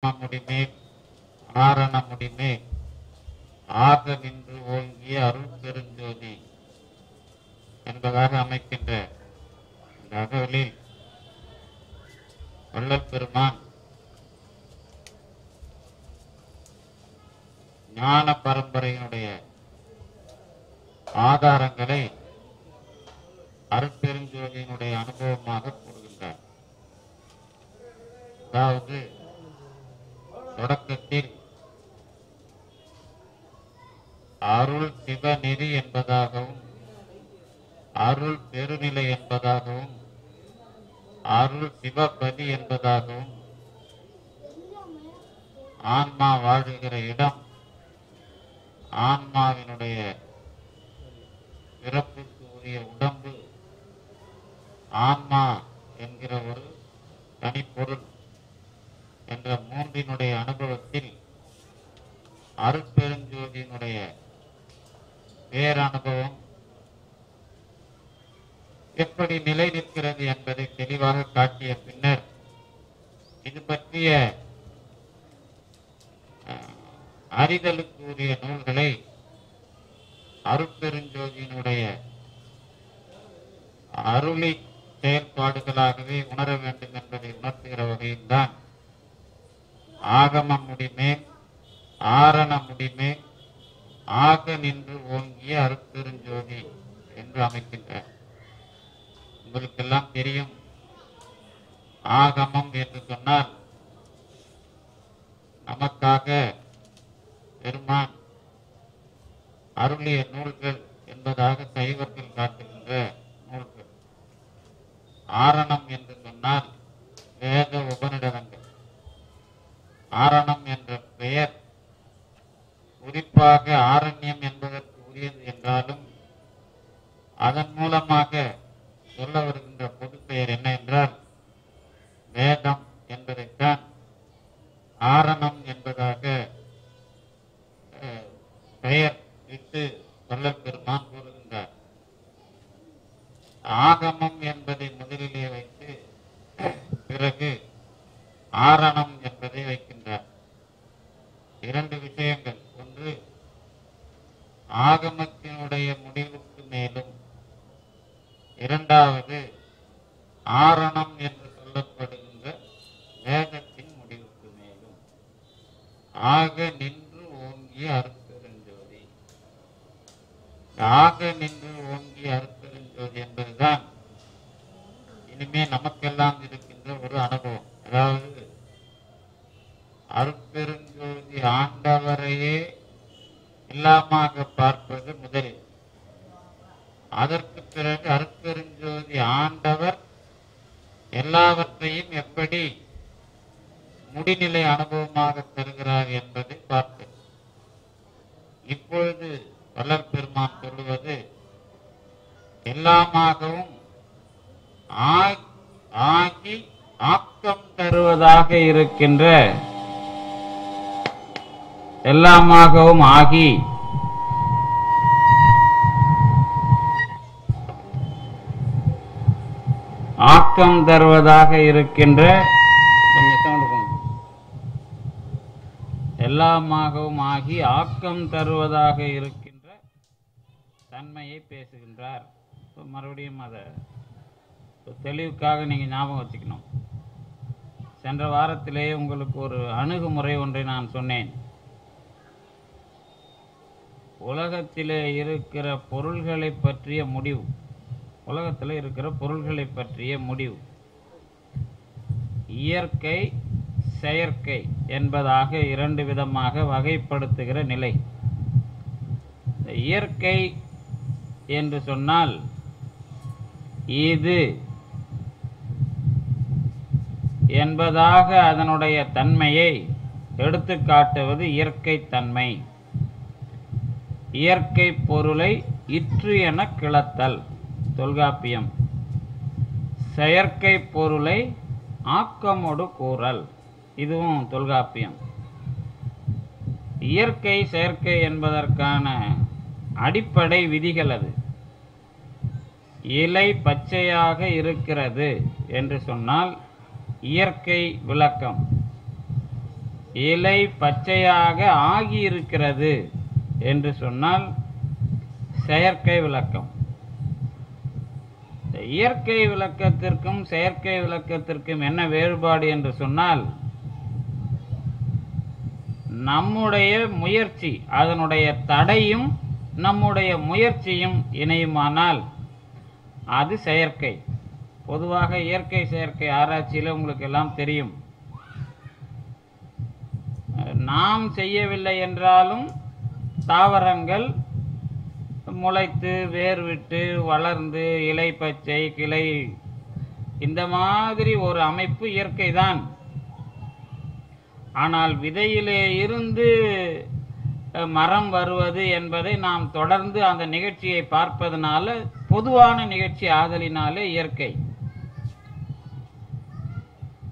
முடிமேல் ஆரண முடிமேல் ஆக நின்று ஓங்கிய அருள் பெருஞ்சோதி என்பதாக அமைக்கின்ற இந்த அகவலில் வள்ளல் பெருமான் ஞான பரம்பரையினுடைய ஆதாரங்களை அருட்பெருஞ்சோதியினுடைய அனுபவமாக கூறுகின்றார். அதாவது தொடக்கத்தில் அருள் சிவநெறி என்பதாகவும் அருள் பெருநிலை என்பதாகவும் அருள் சிவபதி என்பதாகவும் ஆன்மா வாழுகிற இடம் ஆன்மாவினுடைய பிறப்புக்கு உரிய உடம்பு ஆன்மா என்கிற ஒரு தனிப்பொருள் என்ற மூன்றினுடைய அனுபவத்தில் அருட்பெருஞ்சோதியினுடைய பேரனுபவம் எப்படி நிலை நிற்கிறது என்பதை தெளிவாக காட்டிய பின்னர் இது பற்றிய அறிதலுக்கு உரிய நூல்களை அருட்பெருஞ்சோதியினுடைய அருளி செயல்பாடுகளாகவே உணர வேண்டும் என்பதை உணர்த்துகிற வகையில்தான் ஆகம முடிமேல் ஆரண முடிமேல் ஆக நின்று ஓங்கிய அருட்பெருஞ்சோதி என்று அமைக்கின்றார். உங்களுக்கெல்லாம் தெரியும், ஆகமம் என்று சொன்னால் நமக்காக பெருமான் அருளிய நூல்கள் என்பதாக சைவர்கள் காட்டுகின்ற நூல்கள். ஆரணம் என்று சொன்னால் வேத உபநிடதங்கள். ஆரணம் என்ற பெயர் குறிப்பாக ஆரண்யம் என்பதற்கு உரியது என்றாலும் அதன் மூலமாக சொல்ல வருகின்ற பொது பெயர் என்ன என்றால் வேதம் என்பதைத்தான் ஆரணம் என்பதாக பெயர் இட்டு வள்ளல் பெருமான் கூறுகின்றார். ஆகமம் என்பதை முதலிலே வைத்து பிறகு ஆரணம் என்பதை வைக்கின்றார். இரண்டு விஷயங்கள். ஒன்று, ஆகமத்தினுடைய முடிவுக்கு மேலும், இரண்டாவது ஆரணம் என்று சொல்லப்படுகின்ற வேதத்தின் முடிவுக்கு மேலும் ஆக நின்று ஓங்கிய அருட்பெருஞ்சோதி. ஆக நின்று ஓங்கிய அருட்பெருஞ்சோதி என்பதுதான் இனிமே நமக்கெல்லாம் இருக்கின்ற ஒரு அனுபவம். அதாவது அருட்பெருஞ்சோதி ஆண்டவரையே எல்லாமாக பார்ப்பது முதலில். அதற்கு பிறகு அருட்பெருஞ்சோதி ஆண்டவர் எல்லாவற்றையும் எப்படி முடிநிலை அனுபவமாக தருகிறார் என்பதை பார்ப்பது. இப்பொழுது வள்ளல் பெருமான் சொல்லுவது எல்லாமாகவும் ஆகி ஆக்கம் தருவதாக இருக்கின்ற, எல்லாமாகவும் ஆகி ஆக்கம் தருவதாக இருக்கின்ற, எல்லாமாகவும் ஆகி ஆக்கம் தருவதாக இருக்கின்ற தன்மையை பேசுகின்றார். மறுபடியும் அதை தெளிவுக்காக நீங்கள் ஞாபகம் வச்சுக்கணும். சென்ற வாரத்திலே உங்களுக்கு ஒரு அணுகுமுறை ஒன்றை நான் சொன்னேன். உலகத்திலே இருக்கிற பொருள்களை பற்றிய முடிவு, உலகத்தில் இருக்கிற பொருள்களை பற்றிய முடிவு இயற்கை செயற்கை என்பதாக இரண்டு விதமாக வகைப்படுத்துகிற நிலை. இயற்கை என்று சொன்னால் இது என்பதாக அதனுடைய தன்மையை எடுத்து காட்டுவது இயற்கை தன்மை. இயற்கை பொருளை இற்று என கிளத்தல் தொல்காப்பியம். செயற்கை பொருளை ஆக்கமோடு கூறல், இதுவும் தொல்காப்பியம். இயற்கை செயற்கை என்பதற்கான அடிப்படை விதிகள் அது. இலை பச்சையாக இருக்கிறது என்று சொன்னால் இயற்கை விளக்கம். இலை பச்சையாக ஆகியிருக்கிறது என்று சொன்னால் செயற்கை விளக்கம். இயற்கை விளக்கத்திற்கும் செயற்கை விளக்கத்திற்கும் என்ன வேறுபாடு என்று சொன்னால், நம்முடைய முயற்சி, அதனுடைய தடையும் நம்முடைய முயற்சியும் இணையுமானால் அது செயற்கை. பொதுவாக இயற்கை செயற்கை ஆராய்ச்சியில் உங்களுக்கு எல்லாம் தெரியும், நாம் செய்யவில்லை என்றாலும் தாவரங்கள் முளைத்து வேர் விட்டு வளர்ந்து இலை பச்சை கிளை இந்த மாதிரி ஒரு அமைப்பு இயற்கை தான். ஆனால் விதையிலே இருந்து மரம் வருவது என்பதை நாம் தொடர்ந்து அந்த நிகழ்ச்சியை பார்ப்பதனால, பொதுவான நிகழ்ச்சி ஆதலினாலே இயற்கை.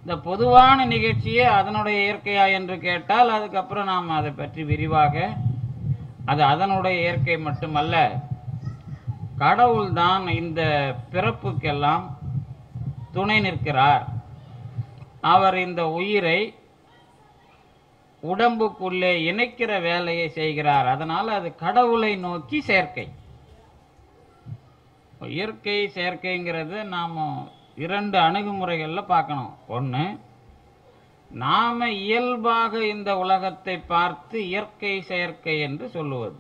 இந்த பொதுவான நிகழ்ச்சியே அதனுடைய இயற்கையா என்று கேட்டால், அதுக்கப்புறம் நாம் அதை பற்றி விரிவாக, அது அதனுடைய இயற்கை மட்டுமல்ல, கடவுள்தான் இந்த பிறப்புக்கெல்லாம் துணை நிற்கிறார். அவர் இந்த உயிரை உடம்புக்குள்ளே இணைக்கிற வேலையை செய்கிறார். அதனால் அது கடவுளை நோக்கி செயற்கை. இயற்கை செயற்கைங்கிறது நாம் இரண்டு அணுகுமுறைகளில் பார்க்கணும். ஒன்று, நாம இயல்பாக இந்த உலகத்தை பார்த்து இயற்கை செயற்கை என்று சொல்லுவது.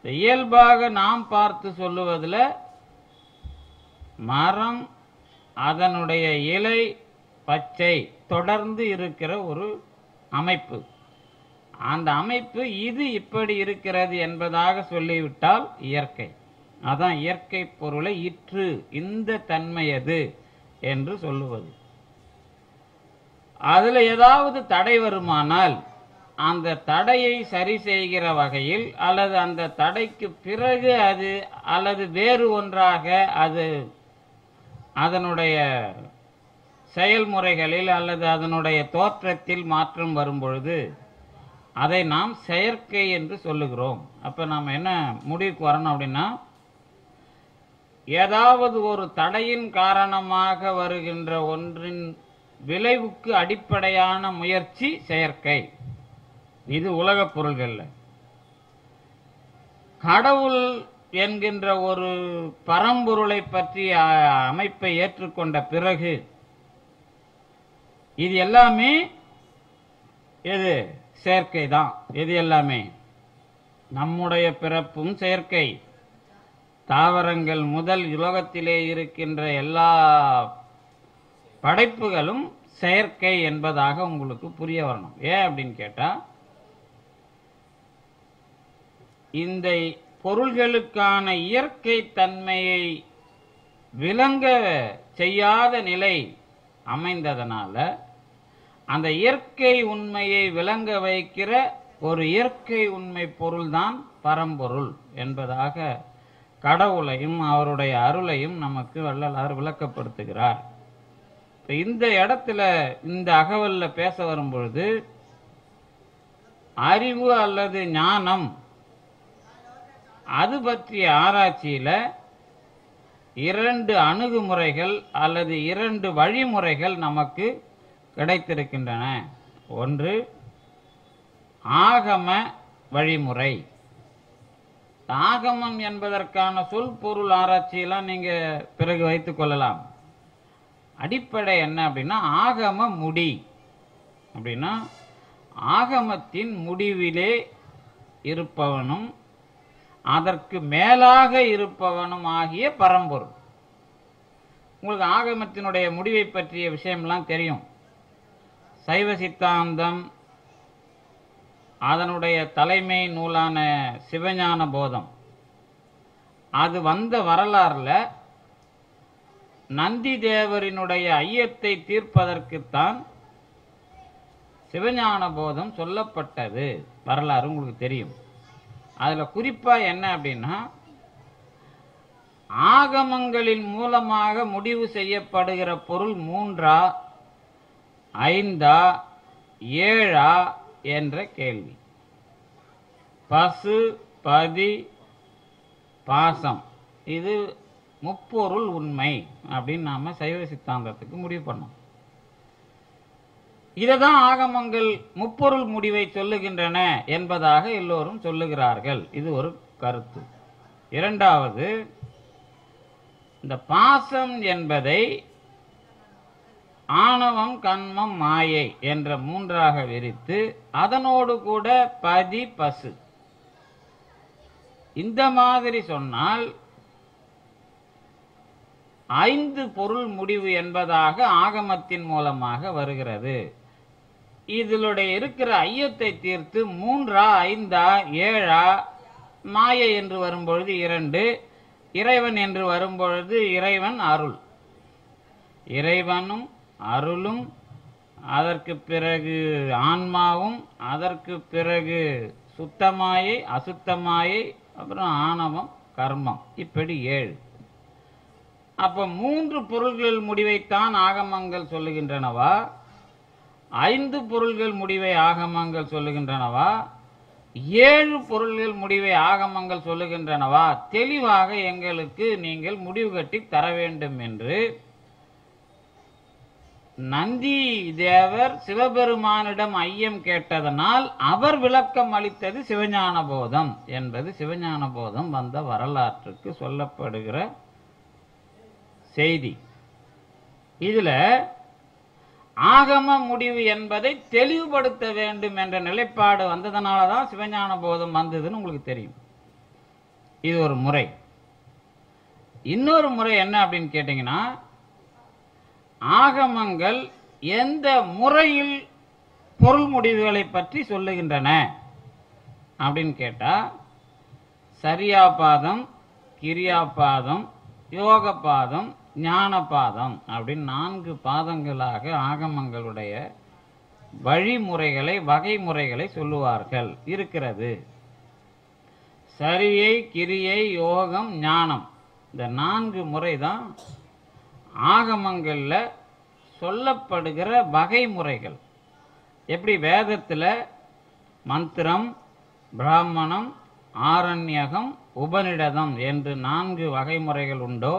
இயல்பாக நாம் பார்த்து சொல்லுவதில் மரம், அதனுடைய இலை பச்சை தொடர்ந்து இருக்கிற ஒரு அமைப்பு, அந்த அமைப்பு இது இப்படி இருக்கிறது என்பதாக சொல்லிவிட்டால் இயற்கை. அதான் இயற்கை பொருளை இற்று இந்த தன்மையது என்று சொல்லுவது. அதில் ஏதாவது தடை வருமானால் அந்த தடையை சரி செய்கிற வகையில், அல்லது அந்த தடைக்கு பிறகு அது அல்லது வேறு ஒன்றாக அது அதனுடைய செயல்முறைகளில் அல்லது அதனுடைய தோற்றத்தில் மாற்றம் வரும் பொழுது அதை நாம் செயற்கை என்று சொல்லுகிறோம். அப்போ நாம் என்ன முடிவுக்கு வரணும் அப்படின்னா, ஏதாவது ஒரு தடையின் காரணமாக வருகின்ற ஒன்றின் விளைவுக்கு அடிப்படையான முயற்சி செயற்கை. இது உலகப் பொருள்கள்ல. கடவுள் என்கின்ற ஒரு பரம்பொருளை பற்றிய அமைப்பை ஏற்றுக்கொண்ட பிறகு இது எல்லாமே எது செயற்கை தான். இது எல்லாமே நம்முடைய பிறப்பும் செயற்கை. தாவரங்கள் முதல் உலகத்திலே இருக்கின்ற எல்லா படைப்புகளும் செயற்கை என்பதாக உங்களுக்கு புரிய வரணும். ஏன் அப்படின்னு கேட்டா, இந்த பொருள்களுக்கான இயற்கை தன்மையை விளங்க செய்யாத நிலை அமைந்ததனால, அந்த இயற்கை உண்மையை விளங்க வைக்கிற ஒரு இயற்கை உண்மை பொருள்தான் பரம்பொருள் என்பதாக கடவுளையும் அவருடைய அருளையும் நமக்கு வள்ளலார் விளக்கப்படுத்துகிறார். இந்த இடத்துல இந்த அகவல்ல பேச வரும்பொழுது, அறிவு அல்லது ஞானம் அது பற்றிய ஆராய்ச்சியில இரண்டு அணுகுமுறைகள் அல்லது இரண்டு வழிமுறைகள் நமக்கு கிடைத்திருக்கின்றன. ஒன்று ஆகம வழிமுறை. ஆகமம் என்பதற்கான சொல் பொருள் ஆராய்ச்சியெல்லாம் நீங்க பிறகு வைத்துக் கொள்ளலாம். அடிப்படை என்ன அப்படின்னா, ஆகம முடி அப்படின்னா ஆகமத்தின் முடிவிலே இருப்பவனும் அதற்கு மேலாக இருப்பவனும் ஆகிய பரம்பொருள். உங்களுக்கு ஆகமத்தினுடைய முடிவை பற்றிய விஷயம்லாம் தெரியும். சைவ சித்தாந்தம், அதனுடைய தலைமை நூலான சிவஞான போதம், அது வந்த வரலாறுல நந்தி தேவரினுடைய ஐயத்தை தீர்ப்பதற்குத்தான் சிவஞான போதம் சொல்லப்பட்டது. வரலாறு உங்களுக்கு தெரியும். அதுல குறிப்பா என்ன அப்படின்னா, ஆகமங்களின் மூலமாக முடிவு செய்யப்படுகிற பொருள் 3ஆ 5ஆ 7ஆ என்ற கேள்வி. பசு பதி பாசம் இது முப்பொருள் உண்மை அப்படின்னு நாம சைவ சித்தாந்தத்துக்கு முடிவு பண்ணோம். இதைதான் ஆகமங்கள் முப்பொருள் முடிவை சொல்லுகின்றன என்பதாக எல்லோரும் சொல்லுகிறார்கள். இது ஒரு கருத்து. இரண்டாவது, இந்த பாசம் என்பதை ஆணவம், கண்மம், மாயை என்ற மூன்றாக விரித்து அதனோடு கூட பதி, பசு இந்த மாதிரி சொன்னால் 5 பொருள் முடிவு என்பதாக ஆகமத்தின் மூலமாக வருகிறது. இதிலுடைய இருக்கிற ஐயத்தை தீர்த்து 3ஆ 5ஆ 7ஆ, மாயை என்று வரும்பொழுது 2, இறைவன் என்று வரும்பொழுது இறைவன் அருள், இறைவனும் அருளும், அதற்கு பிறகு ஆன்மாவும், அதற்கு பிறகு சுத்தமாயை, அசுத்தமாயை, அப்புறம் ஆணவம், கர்மம், இப்படி 7. அப்ப 3 பொருள்கள் முடிவைத்தான் ஆகமங்கள் சொல்லுகின்றனவா, 5 பொருள்கள் முடிவை ஆகமங்கள் சொல்லுகின்றனவா, 7 பொருள்கள் முடிவை ஆகமங்கள் சொல்லுகின்றனவா, தெளிவாக எங்களுக்கு நீங்கள் முடிவு கட்டி தர வேண்டும் என்று நந்தி தேவர் சிவபெருமானிடம் ஐயம் கேட்டதனால் அவர் விளக்கம் அளித்தது சிவஞான போதம் என்பது சிவஞான போதம் வந்த வரலாற்றுக்கு சொல்லப்படுகிற செய்தி. இதுல ஆகம முடிவு என்பதை தெளிவுபடுத்த வேண்டும் என்ற நிலைப்பாடு வந்ததனாலதான் சிவஞான போதம் வந்ததுன்னு உங்களுக்கு தெரியும். இது ஒரு முறை. இன்னொரு முறை என்ன அப்படின்னு கேட்டீங்கன்னா, ஆகமங்கள் எந்த முறையில் பொருள் முடிவுகளை பற்றி சொல்லுகின்றன அப்படின்னு கேட்டா, சரியாபாதம், கிரியாபாதம், யோகபாதம், ஞானபாதம் அப்படின்னு 4 பாதங்களாக ஆகமங்களுடைய வழிமுறைகளை, வகைமுறைகளை சொல்லுவார்கள் இருக்கிறது. சரியை, கிரியை, யோகம், ஞானம், இந்த 4 முறைதான் ஆகமங்கள்ல சொல்லப்படுகிற வகைமுறைகள். எப்படி வேதத்துல மந்திரம், பிராமணம், ஆரண்யகம், உபநிடதம் என்று 4 வகைமுறைகள் உண்டோ,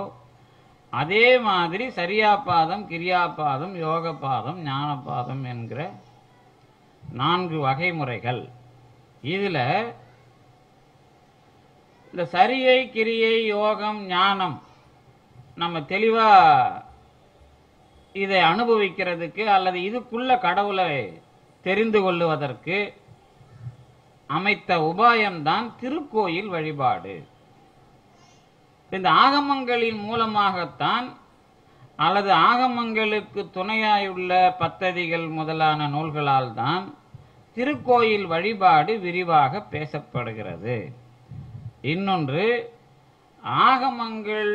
அதே மாதிரி சரியாபாதம், கிரியாபாதம், யோகபாதம், ஞானபாதம் என்கிற 4 வகைமுறைகள். இதுல இந்த சரியை, கிரியை, யோகம், ஞானம் நம்ம தெளிவா இதை அனுபவிக்கிறதுக்கு அல்லது இதுக்குள்ள கடவுளை தெரிந்து கொள்ளுவதற்கு அமைத்த உபாயம்தான் திருக்கோயில் வழிபாடு. இந்த ஆகமங்களின் மூலமாகத்தான் அல்லது ஆகமங்களுக்கு துணையாயுள்ள பத்ததிகள் முதலான நூல்களால் தான் திருக்கோயில் வழிபாடு விரிவாக பேசப்படுகிறது. இன்னொன்று, ஆகமங்கள்,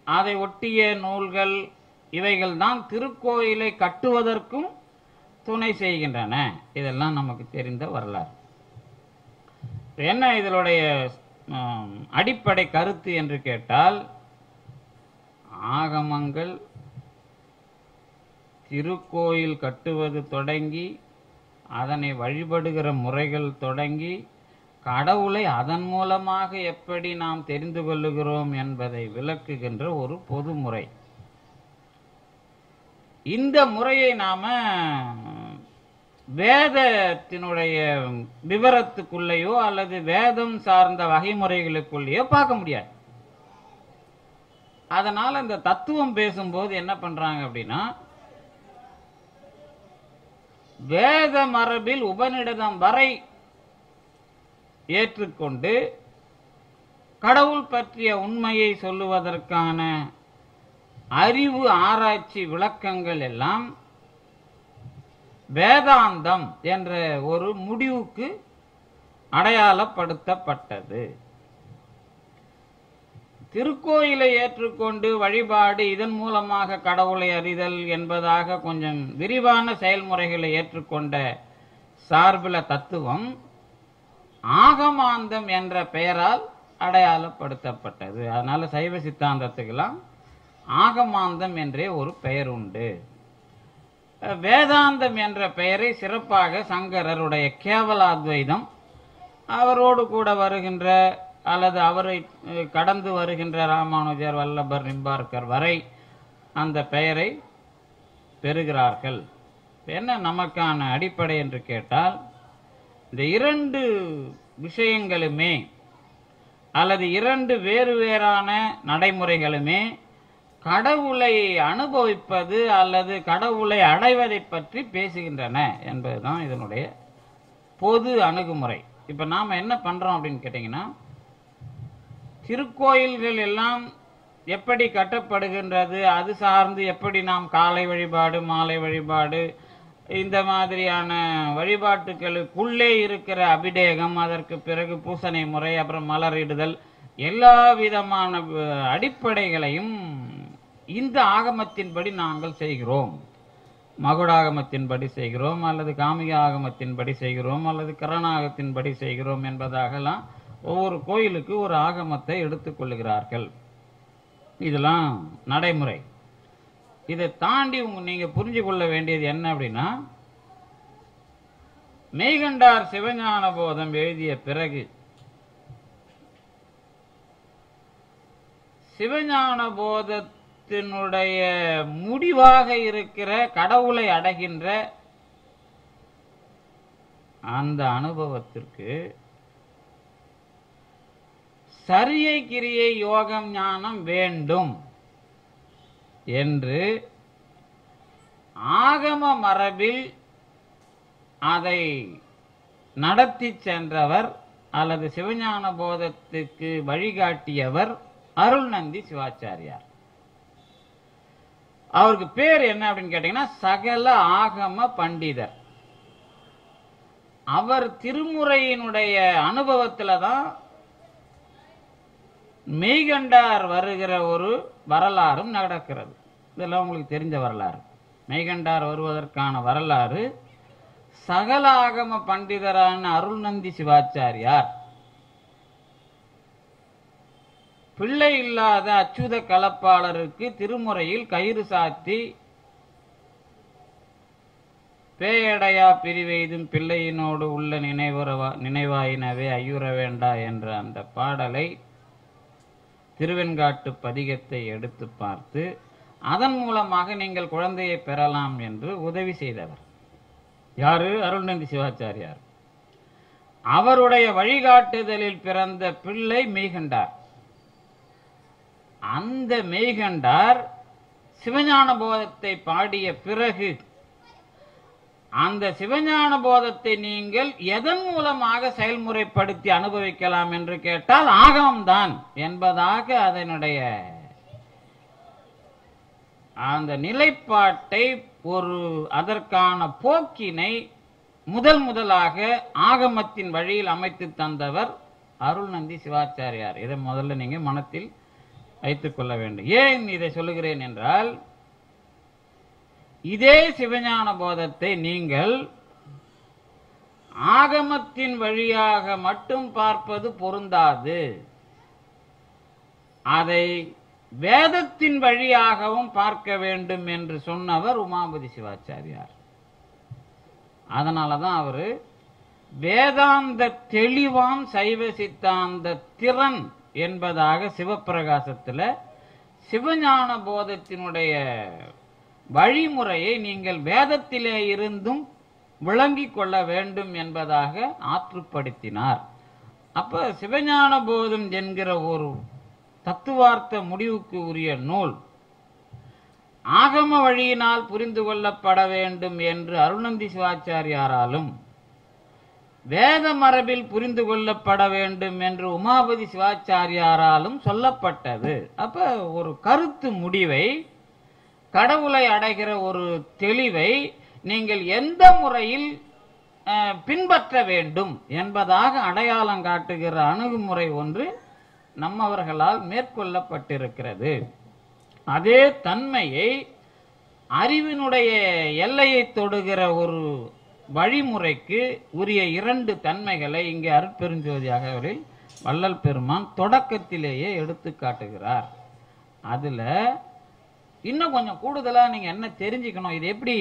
அதை ஒட்டிய நூல்கள், இவைகள் தான் திருக்கோயிலை கட்டுவதற்கும் துணை செய்கின்றன. இதெல்லாம் நமக்கு தெரிந்த வரலாறு. என்ன இதனுடைய அடிப்படை கருத்து என்று கேட்டால், ஆகமங்கள் திருக்கோயில் கட்டுவது தொடங்கி, அதனை வழிபடுகிற முறைகள் தொடங்கி, கடவுளை அதன் மூலமாக எப்படி நாம் தெரிந்து கொள்ளுகிறோம் என்பதை விளக்குகின்ற ஒரு பொதுமுறை. இந்த முறையை நாம வேதத்தினுடைய விவரத்துக்குள்ளேயோ அல்லது வேதம் சார்ந்த வகைமுறைகளுக்குள்ளேயோ பார்க்க முடியாது. அதனால இந்த தத்துவம் பேசும்போது என்ன பண்றாங்க அப்படின்னா, வேத மரபில் உபநிடதம் வரை ஏற்றுக்கொண்டு கடவுள் பற்றிய உண்மையை சொல்லுவதற்கான அறிவு ஆராய்ச்சி விளக்கங்கள் எல்லாம் வேதாந்தம் என்ற ஒரு முடிவுக்கு அடையாளப்படுத்தப்பட்டது. திருக்கோயிலை ஏற்றுக்கொண்டு வழிபாடு, இதன் மூலமாக கடவுளை அறிதல் என்பதாக கொஞ்சம் விரிவான செயல்முறைகளை ஏற்றுக்கொண்ட சார்பில தத்துவம் ஆகமாந்தம் என்ற பெயரால் அடையாளப்படுத்தப்பட்டது. அதனால சைவ சித்தாந்தத்துக்கெல்லாம் ஆகமாந்தம் என்றே ஒரு பெயர் உண்டு. வேதாந்தம் என்ற பெயரை சிறப்பாக சங்கரருடைய கேவலாத்வைதம், அவரோடு கூட வருகின்ற அல்லது அவரை கடந்து வருகின்ற ராமானுஜர், வல்லபர், நிம்பார்க்கர் வரை அந்த பெயரை பெறுகிறார்கள். என்ன நமக்கான அடிப்படை என்று கேட்டால், இந்த இரண்டு விஷயங்களுமே அல்லது இரண்டு வேறு வேறான நடைமுறைகளுமே கடவுளை அனுபவிப்பது அல்லது கடவுளை அடைவதை பற்றி பேசுகின்றன என்பதுதான் இதனுடைய பொது அணுகுமுறை. இப்ப நாம என்ன பண்றோம் அப்படின்னு கேட்டீங்கன்னா, திருக்கோயில்கள் எல்லாம் எப்படி கட்டப்படுகின்றது, அது சார்ந்து எப்படி நாம் காலை வழிபாடு மாலை வழிபாடு இந்த மாதிரியான வழிபாட்டுகளுக்குள்ளே இருக்கிற அபிடேகம், அதற்கு பிறகு பூசனை முறை, அப்புறம் மலரிடுதல், எல்லா விதமான அடிப்படைகளையும் இந்த ஆகமத்தின்படி நாங்கள் செய்கிறோம். மகுடாகமத்தின்படி செய்கிறோம், அல்லது காமிக ஆகமத்தின்படி செய்கிறோம், அல்லது கரணாகத்தின்படி செய்கிறோம் என்பதாகலாம் ஒவ்வொரு கோயிலுக்கு ஒரு ஆகமத்தை எடுத்துக்கொள்ளுகிறார்கள். இதெல்லாம் நடைமுறை. இதை தாண்டி நீங்க புரிஞ்சு கொள்ள வேண்டியது என்ன அப்படின்னா, மெய்கண்டார் சிவஞான போதம் எழுதிய பிறகு சிவஞான போதத்தினுடைய முடிவாக இருக்கிற கடவுளை அடைகின்ற அந்த அனுபவத்திற்கு சரியை கிரியை யோகம் ஞானம் வேண்டும் என்று ஆகம மரபில் அதை நடத்தி சென்றவர் அல்லது சிவஞான போதத்துக்கு வழிகாட்டியவர் அருள்நந்தி சிவாச்சாரியார். அவருக்கு பேர் என்ன அப்படின்னு கேட்டீங்கன்னா, சகல ஆகம பண்டிதர். அவர் திருமுறையினுடைய அனுபவத்துல தான் மெய்கண்டார் வருகிற ஒரு வரலாறும் நடக்கிறது. இதெல்லாம் உங்களுக்கு தெரிஞ்ச வரலாறு. மெய்கண்டார் வருவதற்கான வரலாறு சகல ஆகம பண்டிதரான அருள்நந்தி சிவாச்சாரியார் பிள்ளை இல்லாத அச்சுத கலப்பாளருக்கு திருமுறையில் கயிறு சாத்தி பேயடையா பிரிவெய்தும் பிள்ளையினோடு உள்ள நினைவாயினவே ஐயுற வேண்டா என்ற அந்த பாடலை திருவெண்காட்டு பதிகத்தை எடுத்து பார்த்து அதன் மூலமாக நீங்கள் குழந்தையை பெறலாம் என்று உதவி செய்தவர் யாரு? அருள்நந்தி சிவாச்சாரியார். அவருடைய வழிகாட்டுதலில் பிறந்த பிள்ளை மெய்கண்டார். அந்த மெய்கண்டார் சிவஞான போதத்தை பாடிய பிறகு அந்த சிவஞான போதத்தை நீங்கள் எதன் மூலமாக செயல்முறைப்படுத்தி அனுபவிக்கலாம் என்று கேட்டால் ஆகமம்தான் என்பதாக அதனுடைய அந்த நிலைப்பாட்டை ஒரு அதற்கான போக்கினை முதலாக ஆகமத்தின் வழியில் அமைத்து தந்தவர் அருள்நந்தி சிவாச்சாரியார். இதை முதல்ல நீங்க மனத்தில் வைத்துக் கொள்ள வேண்டும். ஏன் இதை சொல்லுகிறேன் என்றால், இதே சிவஞான போதத்தை நீங்கள் ஆகமத்தின் வழியாக மட்டும் பார்ப்பது பொருந்தாது, அதை வேதத்தின் வழியாகவும் பார்க்க வேண்டும் என்று சொன்னவர் உமாபதி சிவாச்சாரியார். அதனாலதான் அவரு வேதாந்த தெளிவான் சைவ சித்தாந்த திறன் என்பதாக சிவப்பிரகாசத்துல சிவஞான போதத்தினுடைய வழிமுறையை நீங்கள் வேதத்திலே இருந்தும் விளங்கிக் கொள்ள வேண்டும் என்பதாக ஆற்றுப்படுத்தினார். அப்ப சிவஞான போதம் என்கிற ஒரு தத்துவார்த்த முடிவுக்கு உரிய நூல் ஆகம வழியினால் புரிந்து கொள்ளப்பட வேண்டும் என்று அருள்நந்தி சிவாச்சாரியாராலும், வேத மரபில் புரிந்து கொள்ளப்பட வேண்டும் என்று உமாபதி சிவாச்சாரியாராலும் சொல்லப்பட்டது. அப்ப ஒரு கருத்து முடிவை, கடவுளை அடைகிற ஒரு தெளிவை நீங்கள் எந்த முறையில் பின்பற்ற வேண்டும் என்பதாக அடையாளம் காட்டுகிற அணுகுமுறை ஒன்று நம்மவர்களால் மேற்கொள்ளப்பட்டிருக்கிறது. அதே தன்மையை அறிவினுடைய எல்லையை தொடுகிற ஒரு வழிமுறைக்கு உரிய இரண்டு தன்மைகளை இங்கே அருட்பெருஞ்சோதியாக அவரில் வள்ளல் பெருமான் தொடக்கத்திலேயே எடுத்து காட்டுகிறார். அதுல இன்னும் கொஞ்சம் கூடுதலா நீங்க என்ன தெரிஞ்சுக்கணும், இது எப்படி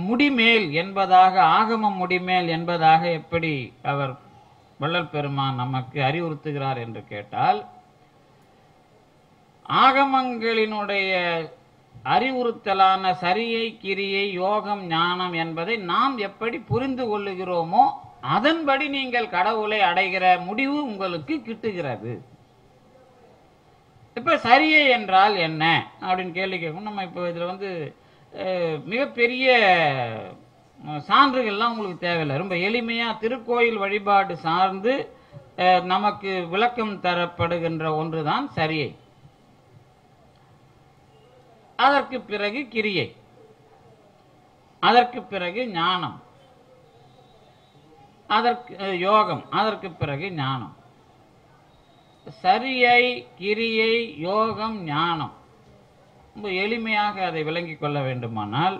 முடிமேல் என்பதாக, ஆகம முடிமேல் என்பதாக எப்படி அவர் வள்ளல் பெருமான் நமக்கு அறிவுறுத்துகிறார் என்று கேட்டால், ஆகமங்களினுடைய அறிவுறுத்தலான சரியை, கிரியை, யோகம், ஞானம் என்பதை நாம் எப்படி புரிந்து கொள்ளுகிறோமோ அதன்படி நீங்கள் கடவுளை அடைகிற முடிவு உங்களுக்கு கிட்டுகிறது. இப்ப சரியை என்றால் என்ன அப்படின்னு கேள்வி கேட்கும். நம்ம இப்போ இதுல மிகப்பெரிய சான்றுகள்லாம் உங்களுக்கு தேவையில்லை. ரொம்ப எளிமையா திருக்கோயில் வழிபாடு சார்ந்து நமக்கு விளக்கம் தரப்படுகின்ற ஒன்றுதான் சரியை. அதற்கு பிறகு கிரியை, அதற்கு பிறகு ஞானம், அதற்கு யோகம், அதற்கு பிறகு ஞானம். சரியை, கிரியை, யோகம், ஞானம். ரொம்ப எளிமையாக அதை விளங்கிக் கொள்ள வேண்டுமானால்,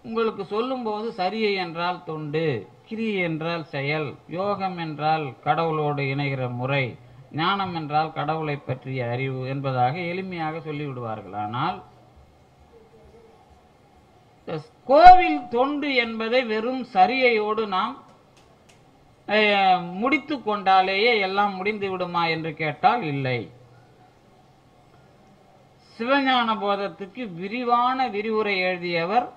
உங்களுக்கு சொல்லும்போது சரியை என்றால் தொண்டு, கிரியை என்றால் செயல், யோகம் என்றால் கடவுளோடு இணைகிற முறை, ஞானம் என்றால் கடவுளை பற்றிய அறிவு என்பதாக எளிமையாக சொல்லிவிடுவார்கள். ஆனால் கோவில் தொண்டு என்பதை வெறும் சரியையோடு நாம் முடித்து கொண்டாலேயே எல்லாம் முடிந்து விடுமா என்று கேட்டால் இல்லை. சிவஞான போதத்துக்கு விரிவான விரிவுரை எழுதியவர்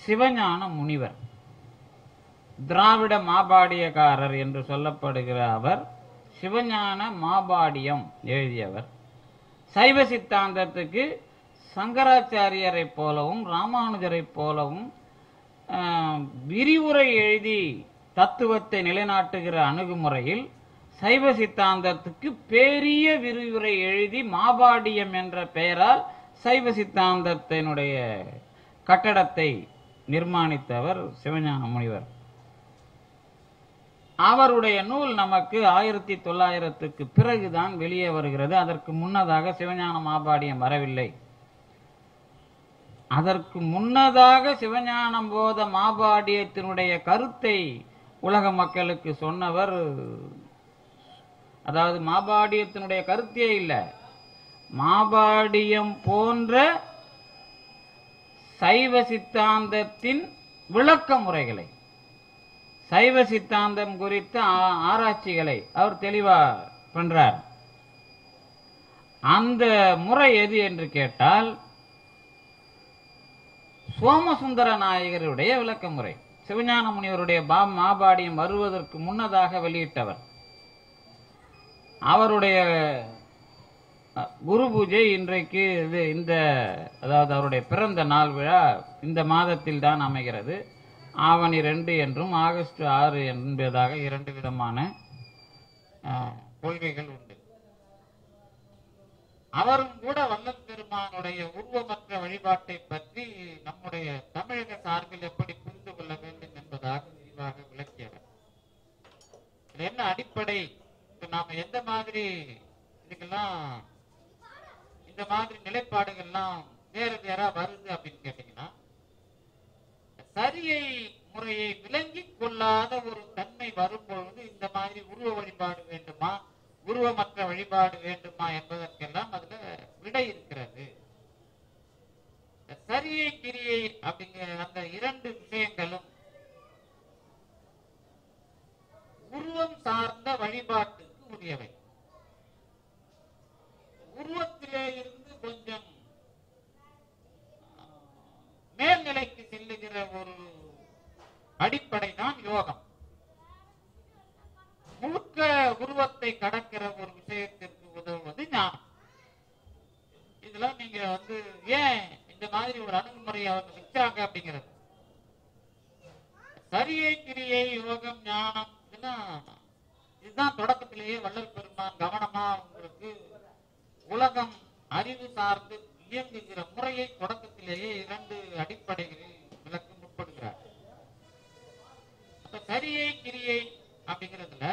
சிவஞான முனிவர். திராவிட மாபாடியக்காரர் என்று சொல்லப்படுகிற அவர் சிவஞான மாபாடியம் எழுதியவர். சைவ சித்தாந்தத்துக்கு சங்கராச்சாரியரை போலவும் ராமானுஜரை போலவும் விரிவுரை எழுதி தத்துவத்தை நிலைநாட்டுகிற அணுகுமுறையில் சைவ சித்தாந்தத்துக்கு பெரிய விரிவுரை எழுதி மாபாடியம் என்ற பெயரால் சைவ சித்தாந்தத்தினுடைய கட்டடத்தை நிர்மாணித்தவர் சிவஞான முனிவர். அவருடைய நூல் நமக்கு 1900க்கு பிறகுதான் வெளியே வருகிறது. அதற்கு முன்னதாக சிவஞான மாபாடியம் வரவில்லை. அதற்கு முன்னதாக சிவஞான போத மாபாடியத்தினுடைய கருத்தை உலக மக்களுக்கு சொன்னவர், அதாவது மாபாடியத்தினுடைய கருத்தே இல்லை, மாபாடியம் போன்ற சைவ சித்தாந்தத்தின் விளக்க முறைகளை, சைவ சித்தாந்தம் குறித்த ஆராய்ச்சிகளை அவர் தெளிவா பண்றார். அந்த முறை எது என்று கேட்டால் சோமசுந்தர நாயகருடைய விளக்க முறை. சிவஞான முனிவருடைய மாபாடியம் வருவதற்கு முன்னதாக வெளியிட்டவர். அவருடைய குரு பூஜை இன்றைக்கு அதாவது அவருடைய பிறந்த நாள் விழா இந்த மாதத்தில் தான் அமைகிறது. ஆவணி 2 என்றும் ஆகஸ்ட் 6 என்பதாக 2 விதமான கொள்கைகள் உண்டு. அவரும் கூட வல்லல் பெருமானுடைய உருவமற்ற வழிபாட்டை பற்றி நம்முடைய தமிழக சார்பில் எப்படி புரிந்து கொள்ள வேண்டும் என்பதாக விரிவாக விளக்கியவர். என்ன அடிப்படை, நாம எந்த மாதிரி இதுக்கெல்லாம் இந்த மாதிரி நிலைப்பாடுகள்லாம் வேற வருது அப்படின்னு கேட்டீங்கன்னா, சரியை முறையை விளங்கிக் கொள்ளாத ஒரு தன்மை வரும்பொழுது இந்த மாதிரி உருவ வழிபாடு வேண்டுமா, உருவமற்ற வழிபாடு வேண்டுமா என்பதற்கெல்லாம் அதுல விடை இருக்கிறது. சரியை கிரியை அப்படிங்கிற அந்த 2 விஷயங்களும் உருவம் சார்ந்த வழிபாட்டுக்கு உரியவை. உருவத்திலே இருந்து கொஞ்சம் மேல்நிலைக்கு செல்லுகிற ஒரு அடிப்படை தான் யோகம். முழுக்க உருவத்தை கடக்கிற ஒரு விஷயத்திற்கு உதவுவது ஞானம். இதுல நீங்க ஏன் இந்த மாதிரி ஒரு அணுகுமுறையை அவங்க வச்சாங்க அப்படிங்கிறது, சரியை கிரியை யோகம் ஞானம் இதுதான் தொடக்கத்திலேயே வள்ளல் பெருமான் கவனமா உங்களுக்கு உலகம் அறிவு சார்ந்து இயங்குகிற முறையை தொடக்கத்திலேயே 2 அடிப்படைகளில் விளக்க முற்படுகிறார். சரியை கிரியை அப்படிங்கிறதுல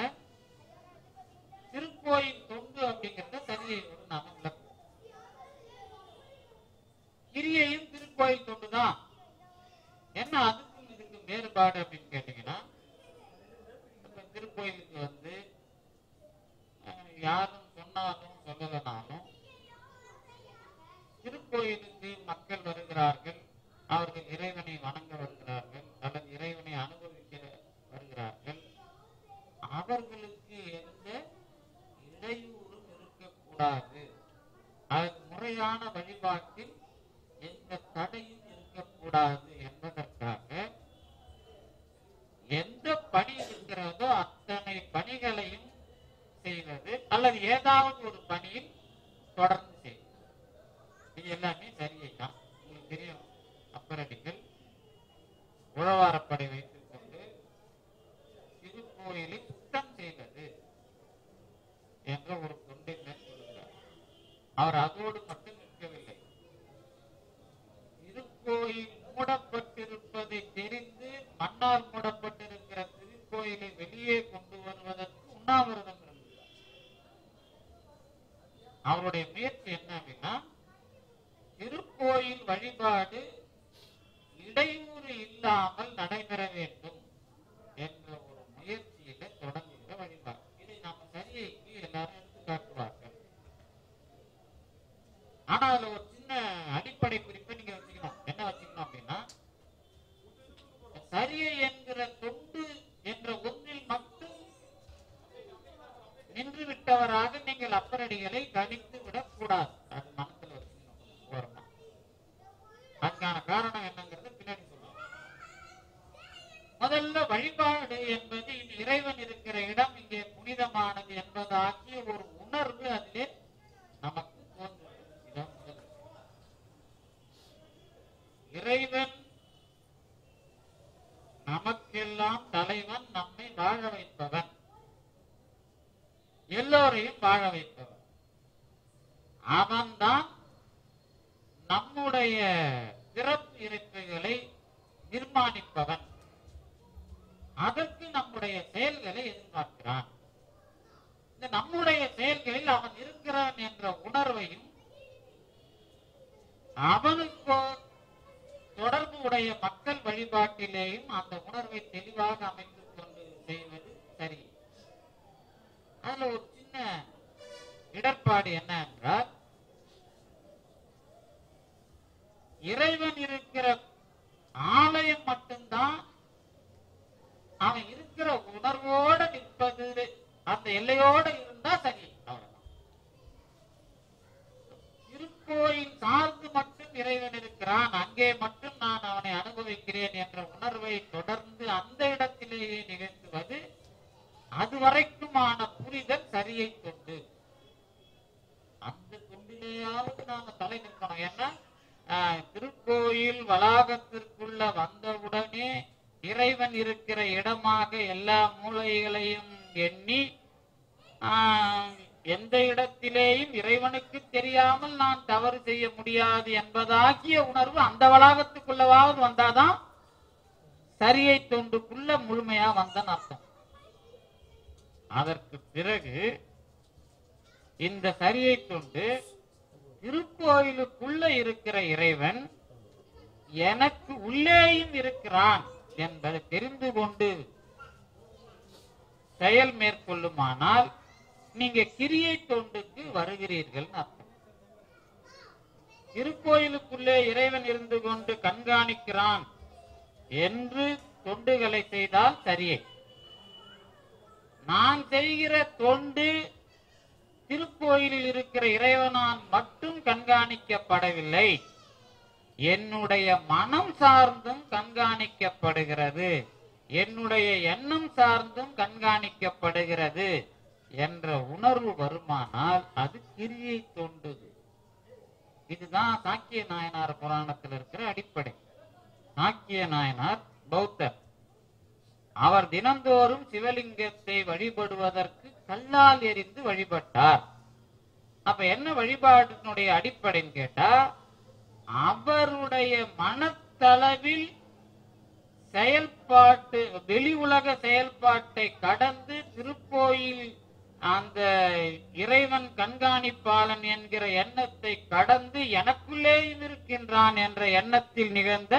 திருக்கோயில் தொண்டு அப்படிங்கிறத சரியையோடு நாம விளக்கும். கிரியையும் திருக்கோயில் தொண்டுதான். என்ன அதுக்கும் இதுக்கும் வேறுபாடு அப்படின்னு கேட்டீங்கன்னா, திருக்கோயிலுக்கு யாரும் சொன்னாலும் சொல்லலனாலும் திருக்கோயிலுக்கு மக்கள் வருகிறார்கள், அவர்கள் இறைவனை வணங்க வருகிறார்கள் அல்லது இறைவனை அனுபவிக்க வருகிறார்கள். அவர்களுக்கு எந்த இடையூறும் இருக்கக்கூடாது. அதற்கு வழிபாட்டில் எந்த தடையும் இருக்கக்கூடாது என்பதற்காக எந்த பணி இருக்கிறதோ அத்தனை பணிகளையும் செய்வது அல்லது ஏதாவது ஒரு பணியில் தொடர்ந்து செய்வது. இது எல்லாமே சரியை தான். உங்களுக்கு தெரியும், அப்பரடிகள் உழவாரப்படை வைத்துக் கொண்டு திருக்கோயிலை சுத்தம் செய்வது என்ற ஒரு தொண்டை மேற்கொள்கிறார். அவர் அதோடு மட்டும் நிற்கவில்லை. திருக்கோயில் மூடப்பட்டிருப்பதை தெரிந்து மண்ணால் மூடப்பட்டிருக்கிற திருக்கோயிலை வெளியே கொண்டு வருவதற்கு உண்ணாவிரதம் இருந்தார். அவருடைய முயற்சி என்ன அப்படின்னா, திருக்கோயில் வழிபாடு இடையூறு இல்லாமல் நடைபெற வேண்டும் என்ற ஒரு முயற்சியில தொடங்குகிற வழிபாடு. இதை நாம சரியைக்கு எல்லாரும் எடுத்து காட்டுவார்கள். ஆனா அதுல ஒரு சின்ன அடிப்படை குறிப்பை நீங்க வச்சுக்கணும். என்ன வச்சுக்கணும் அப்படின்னா, சரியை என்கிற தொண்டு என்ற ஒன்றில் மட்டும் நின்று விட்டவராக நீங்கள் அப்பரடிகளை கணித்து விடக்கூடாது. அது மனத்தில் வச்சுக்கணும். அதுக்கான காரணம் என்னங்கிறது பின்னாடி சொல்லுவாங்க. முதல்ல வழிபாடு என்பது இறைவன் இருக்கிற இடம் இங்கே புனிதமானது என்பதாகிய ஒரு உணர்வு அதிலே நமக்கு தோன்றும். இதான் முதல். இறைவன் நமக்கெல்லாம் தலைவன், நம்மை வாழ வைப்பவன், எல்லோரையும் வாழ வைப்பவன். அவன்தான் நம்முடைய சிறப்பு இருப்புகளை நிர்மாணிப்பவன். அதற்கு நம்முடைய செயல்களை எதிர்பார்க்கிறான். இந்த நம்முடைய செயல்களில் அவன் இருக்கிறான் என்ற உணர்வையும் அவனுக்கு தொடர்பு உடைய மக்கள் வழிபாட்டிலேயும் அந்த உணர்வை தெளிவாக அமைத்துக் கொண்டு செய்வது சரி. அதுல ஒரு சின்ன இடர்பாடு என்ன என்றால், இறைவன் இருக்கிற ஆலயம் மட்டும்தான் அவன் இருக்கிற உணர்வோட நிற்பது, அந்த எல்லையோட இருந்தா சரி. அவ்வளவுதான். திருக்கோயில் சார்ந்து மட்டும் இறைவன் இருக்கிறான், அங்கே மட்டும் நான் அவனை அனுபவிக்கிறேன் என்ற உணர்வை தொடர்ந்து அந்த இடத்திலேயே நிகழ்த்துவது அதுவரைக்குமான புரிதல் சரியை தொண்டு. அந்த தொண்டிலேயாவது நாம தலை நிற்கணும். ஏன்னா திருக்கோயில் வளாகத்திற்குள்ள வந்தவுடனே இறைவன் இருக்கிற இடமாக எல்லா மூலைகளையும் எண்ணி எந்த இடத்திலேயும் இறைவனுக்கு தெரியாமல் நான் தவறு செய்ய முடியாது என்பதாகிய உணர்வு அந்த வளாகத்துக்குள்ளவாவது வந்தாதான் சரியை தொண்டுக்குள்ள முழுமையா வந்தன்னு அர்த்தம். அதற்கு பிறகு இந்த சரியை தொண்டு திருக்கோயிலுக்குள்ள இருக்கிற இறைவன் எனக்கு உள்ளேயும் இருக்கிறான் என்பதை தெரிந்து கொண்டு செயல் மேற்கொள்ளுமானால் நீங்க கிரியை தொண்டுக்கு வருகிறீர்கள் அர்த்தம். திருக்கோயிலுக்குள்ளே இறைவன் இருந்து கொண்டு கண்காணிக்கிறான் என்று தொண்டுகளை செய்தால் சரியே. நான் செய்கிற தொண்டு திருக்கோயிலில் இருக்கிற இறைவனால் மட்டும் கண்காணிக்கப்படவில்லை, என்னுடைய மனம் சார்ந்தும் கண்காணிக்கப்படுகிறது, என்னுடைய எண்ணம் சார்ந்தும் கண்காணிக்கப்படுகிறது என்ற உணர்வு வருமானால் அது கிரியை தொண்டுது. இதுதான் சாக்கிய நாயனார் புராணத்தில் இருக்கிற அடிப்படை. சாக்கிய நாயனார் பௌத்தர். அவர் தினந்தோறும் சிவலிங்கத்தை வழிபடுவதற்கு கல்லால் எறிந்து வழிபட்டார். அப்ப என்ன வழிபாட்டினுடைய அடிப்படைன்னு கேட்டா, அவருடைய மனத்தளவில் செயல்பாட்டு வெளி உலக செயல்பாட்டை கடந்து திருக்கோயில் அந்த இறைவன் கண்காணிப்பாளன் என்கிற எண்ணத்தை கடந்து எனக்குள்ளேயும் இருக்கின்றான் என்ற எண்ணத்தில் நிகழ்ந்த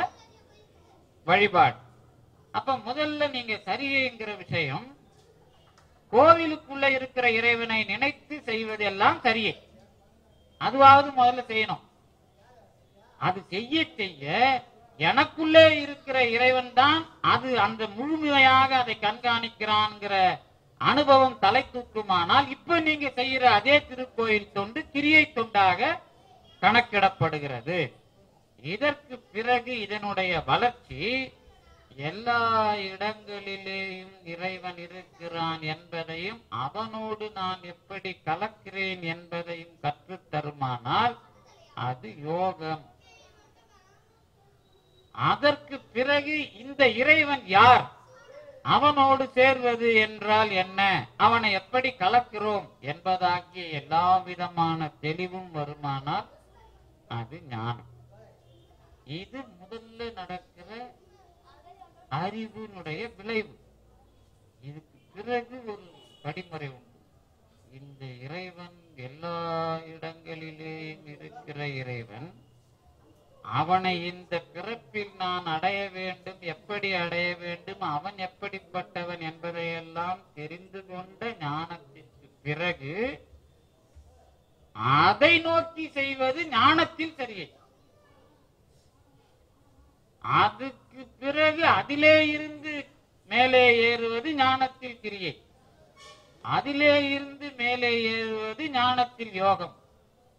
வழிபாடு. அப்ப முதல்ல நீங்க சரிங்கிற விஷயம், கோவிலுக்குள்ள இருக்கிற இறைவனை நினைத்து செய்வதெல்லாம் சரியே, அதுவாவது முதல்ல செய்யணும். அது செய்ய செய்ய எனக்குள்ளே இருக்கிற இறைவன் தான் அது அந்த முழுமையாக அதை கண்காணிக்கிறான்ங்கிற அனுபவம் தலை தூக்குமானால் இப்ப நீங்க செய்யற அதே திருக்கோயில் தொண்டு கிரியை தொண்டாக கணக்கிடப்படுகிறது. இதற்கு பிறகு இதனுடைய வளர்ச்சி எல்லா இடங்களிலேயும் இறைவன் இருக்கிறான் என்பதையும் அவனோடு நான் எப்படி கலக்கிறேன் என்பதையும் கற்றுத் தருமானால் அது யோகம். அதற்கு பிறகு இந்த இறைவன் யார், அவனோடு சேர்வது என்றால் என்ன, அவனை எப்படி கலக்கிறோம் என்பதாகிய எல்லா விதமான தெளிவும் வருமானால் அது ஞானம். இது முதல்ல நடக்கிற அறிவினுடைய விளைவு. இதுக்கு பிறகு ஒரு படிமுறை உண்டு. இந்த இறைவன் எல்லா இடங்களிலேயும் இருக்கிற இறைவன், அவனை இந்த பிறப்பில் நான் அடைய வேண்டும், எப்படி அடைய வேண்டும், அவன் எப்படிப்பட்டவன் என்பதையெல்லாம் தெரிந்து கொண்ட ஞானத்திற்கு பிறகு அதை நோக்கி செய்வது ஞானத்தில் சரியை. அதுக்கு பிறகு அதிலே இருந்து மேலே ஏறுவது ஞானத்தில் கிரியை, அதிலே இருந்து மேலே ஏறுவது ஞானத்தில் யோகம்,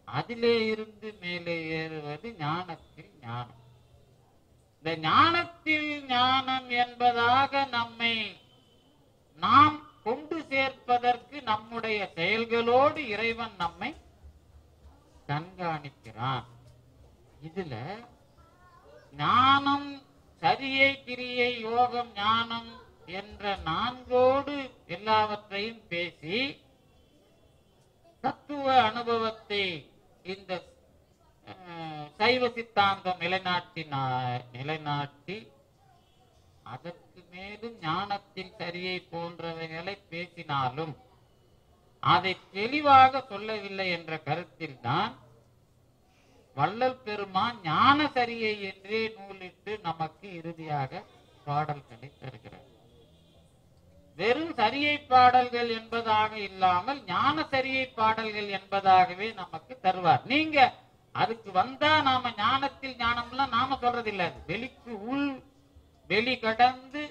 அதிலே இருந்து மேலே ஏறுவது ஞானத்தில் ஞானம். இந்த ஞானத்தில் ஞானம் என்பதாக நம்மை நாம் கொண்டு சேர்ப்பதற்கு நம்முடைய செயல்களோடு இறைவன் நம்மை கண்காணிக்கிறான். இதுல ஞானம், சரியை, கிரியை, யோகம், ஞானம் என்ற நான்கோடு எல்லாவற்றையும் பேசி தத்துவ அனுபவத்தை இந்த சைவ சித்தாந்தம் நிலைநாட்டி அதற்கு மேலும் ஞானத்தில் சரியை போன்றவைகளை பேசினாலும் அதை தெளிவாக சொல்லவில்லை என்ற கருத்தில் தான் வள்ளல் பெருமான் ஞான சரியை என்றே நூலிட்டு நமக்கு இறுதியாக பாடல்களை தருகிறார். வெறும் சரியை பாடல்கள் என்பதாக இல்லாமல் ஞான சரியை பாடல்கள் என்பதாகவே நமக்கு தருவார். நீங்க அதுக்கு வந்தா நாம ஞானத்தில் ஞானம்லாம் நாம சொல்றதில்லை. வெளிக்கு உள் வெளி கடந்து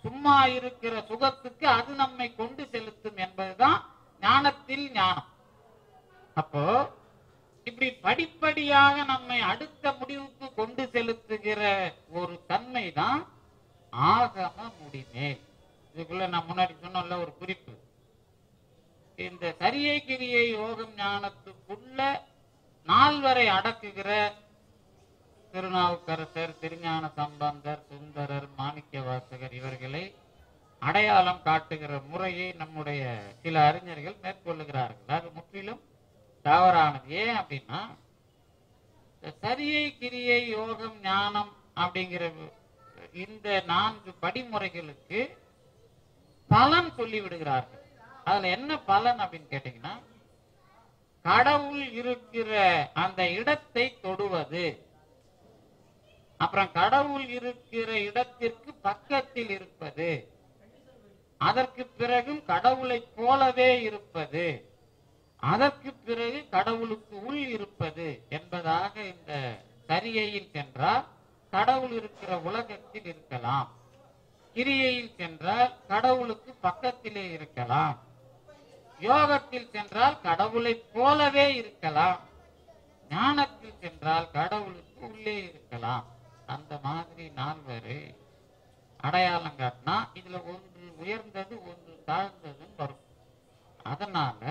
சும்மா இருக்கிற சுகத்துக்கு அது நம்மை கொண்டு செலுத்தும் என்பதுதான் ஞானத்தில் ஞானம். அப்போ இப்படி படிப்படியாக நம்மை அடுத்த முடிவுக்கு கொண்டு செலுத்துகிற ஒரு தன்மை தான் ஆகம முடிமேல். இதுக்குள்ள நான் முன்னாடி சொன்ன ஒரு குறிப்பு, இந்த சரியை, கிரியை, யோகம், ஞானத்துக்குள்ள நால்வரை அடக்குகிற திருநாவுக்கரசர், திருஞான சம்பந்தர், சுந்தரர், மாணிக்கவாசகர் இவர்களை அடையாளம் காட்டுகிற முறையை நம்முடைய சில அறிஞர்கள் மேற்கொள்ளுகிறார்கள். அது முற்றிலும் தவறானது. ஏன் அப்படின்னா, சரியை, கிரியை, யோகம், ஞானம் அப்படிங்கிற இந்த 4 படிமுறைகளுக்கு பலன் சொல்லி விடுகிறார்கள். அதுல என்ன பலன் அப்படின்னு கேட்டீங்கன்னா, கடவுள் இருக்கிற அந்த இடத்தை தொடுவது, அப்புறம் கடவுள் இருக்கிற இடத்திற்கு பக்கத்தில் இருப்பது, அதற்கு பிறகும் கடவுளை போலவே இருப்பது, அதற்கு பிறகு கடவுளுக்கு உள் இருப்பது என்பதாக இந்த சரியையில் சென்றால் கடவுள் இருக்கிற உலகத்தில் இருக்கலாம், கிரியையில் சென்றால் கடவுளுக்கு பக்கத்திலே இருக்கலாம், யோகத்தில் சென்றால் கடவுளை போலவே இருக்கலாம், ஞானத்தில் சென்றால் கடவுளுக்கு உள்ளே இருக்கலாம். அந்த மாதிரி 4 அடையாளம் காட்டினா இதுல ஒன்று உயர்ந்தது ஒன்று தாழ்ந்ததுன்னு வரும். அதனால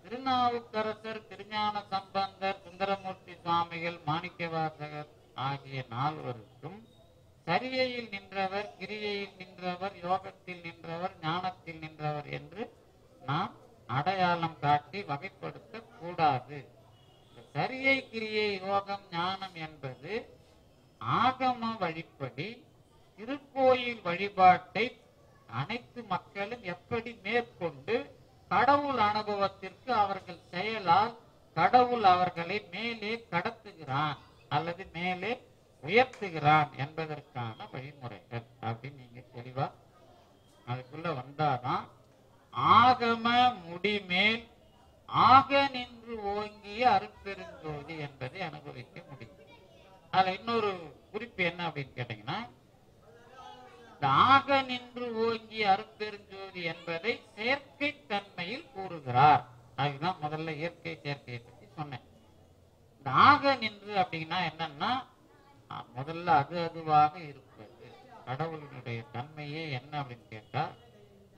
திருநாவுக்கரசர், திருஞான சம்பந்தர், சுந்தரமூர்த்தி சுவாமிகள், மாணிக்கவாசகர் ஆகிய 4 சரியையில் நின்றவர், கிரியையில் நின்றவர், யோகத்தில் நின்றவர், ஞானத்தில் நின்றவர் என்று நாம் அடையாளம் காட்டி வகைப்படுத்த கூடாது. சரியை, கிரியை, யோகம், ஞானம் என்பது ஆகம வழிப்படி திருக்கோயில் வழிபாட்டை அனைத்து மக்களும் எப்படி மேற்கொண்டு கடவுள் அனுபவத்திற்கு அவர்கள் செயலால் கடவுள் அவர்களை மேலே கடத்துகிறான் அல்லது மேலே உயர்த்துகிறான் என்பதற்கான வழிமுறைகள் அப்படின்னு நீங்க தெளிவா அதுக்குள்ள வந்தாதான் ஆகம முடிமேல் ஆக நின்று ஓங்கிய அருட்பெருஞ்சோதி என்பதை அனுபவிக்க முடியும். அதுல இன்னொரு குறிப்பு என்ன அப்படின்னு கேட்டீங்கன்னா, இந்த ஆக நின்று ஓங்கிய அருட்பெருஞ்சோதி என்பதை செயற்கை தன்மையில் கூறுகிறார். அதுதான் முதல்ல இயற்கை சேர்க்கையை பற்றி சொன்னேன். இந்த ஆக நின்று அப்படின்னா என்னன்னா முதல்ல அதுவாக இருப்பது. கடவுளுடைய தன்மையே என்ன அப்படின்னு கேட்டா,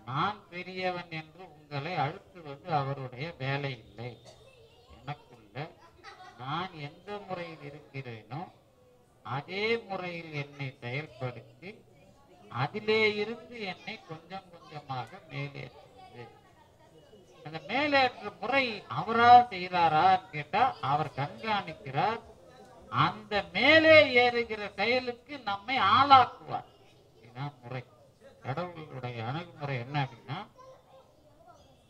நான் பெரியவன் என்று உங்களை அழுத்துவது அவருடைய வேலை இல்லை. எனக்குள்ள நான் எந்த முறையில் இருக்கிறேனோ அதே முறையில் என்னை செயல்படுத்தி அதிலே இருந்து என்னை கொஞ்சம் கொஞ்சமாக மேலேற்று. அந்த மேலேற்ற முறை அவரா செய்கிறாரான்னு கேட்டா, அவர் கண்காணிக்கிறார். அந்த மேலே ஏறுகிற செயலுக்கு நம்மை ஆளாக்குவார். இதுதான் முறை. கடவுளுடைய அணுகுமுறை என்ன அப்படின்னா,